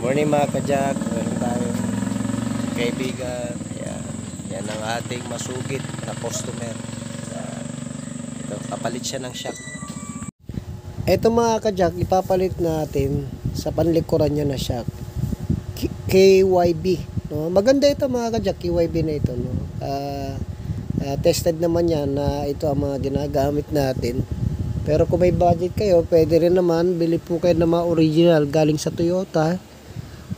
Morning mga kajak, meron tayo kaibigan. Yan ang ating masugid na customer. Ito, kapalit siya ng shock. Ito mga kajak, ipapalit natin sa panlikuran niya na shock. KYB. No? Maganda ito mga kajak, KYB na ito. No? Tested naman yan na ito ang mga ginagamit natin. Pero kung may budget kayo, pwede rin naman bili po kayo ng mga original galing sa Toyota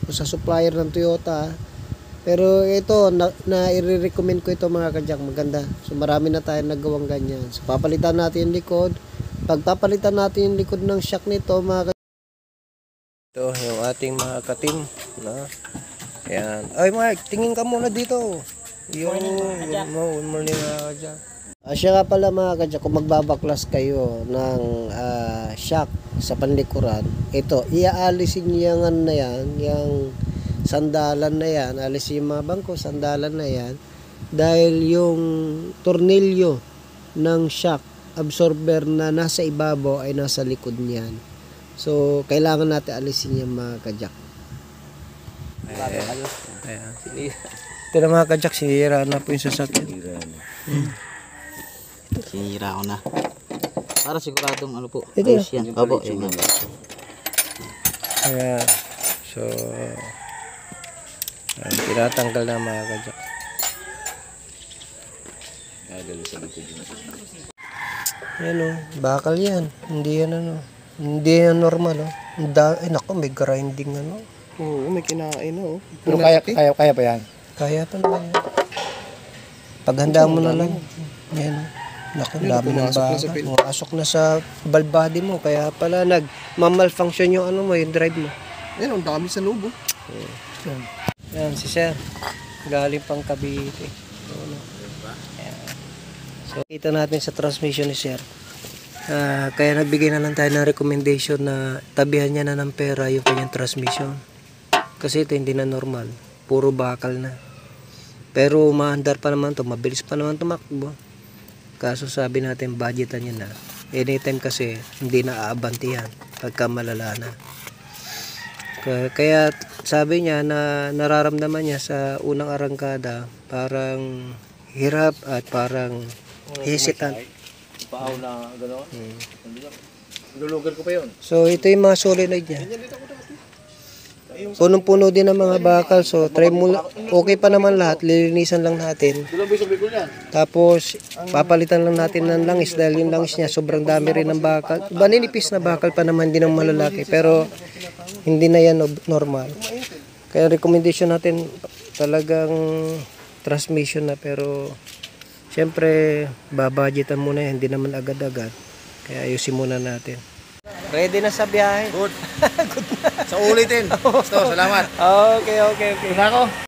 o sa supplier ng Toyota. Pero ito, i-recommend ko ito mga kajak, maganda. So marami na tayong nagawang ganyan. So papalitan natin yung likod. Pagpapalitan natin yung likod ng shock nito mga kajak. Ito yung ating mga katim. No? Ayan. Ay Mark, tingin ka muna dito. Good morning mga kajak. Siya nga pala mga kajak, kung magbabaklas kayo ng shock sa panlikuran, ito, iaalisin niyo yan na yan, yung sandalan na yan, alisin yung mga bangko, sandalan na yan, dahil yung tornilyo ng shock absorber na nasa ibabaw ay nasa likod niyan. So, kailangan natin alisin yung mga kajak. Ayan. Ito na mga kajak, sinira na po yung sasakyan. Sinira ko na. Para siguradong ano po. Ito Ayos yan. Opo. Ayan. So, tinatanggal na mga kajak. Ayan o, bakal yan. Hindi yan ano. Hindi yan normal o. Ay naku, may grinding ano. Oo, may kinain o. Pero kaya pa yan. Kaya pa naman yan. Paghanda mo na lang. Yan o. Naku, dami ng bakal. Pumasok na sa valve body mo. Kaya pala nag-malfunction yung ano mo, yung drive mo. Yan, ang dami sa loob. Yan, si Sir. Galing pang Cavite. So, kita natin sa transmission ni Sir. Kaya nagbigay na lang tayo ng recommendation na tabihan niya na ng pera yung kanyang transmission. Kasi ito hindi na normal. Puro bakal na. Pero maandar pa naman to, mabilis pa naman tumakbo. Kaso sabi natin budgetan niya na. Anytime kasi hindi na aabanti yan pagka malala na. Kaya sabi niya na nararamdaman niya sa unang arangkada parang hirap at parang hesitant. Paaw na gano'n. Lulugan ko pa yun. So ito yung mga solenoid niya. Punong-puno din ng mga bakal. So try mo, okay pa naman lahat. Lilinisan lang natin. Tapos papalitan lang natin ng langis dahil yung langis niya sobrang dami rin ng bakal. Maninipis na bakal pa naman din ng malalaki. Pero hindi na yan normal. Kaya recommendation natin talagang transmission na, pero syempre babudgetan muna yan, hindi naman agad-agad. Kaya ayusin muna natin. Ready na sa biyahe. Good. Sa ulitin. So, salamat. Okay. Una ako.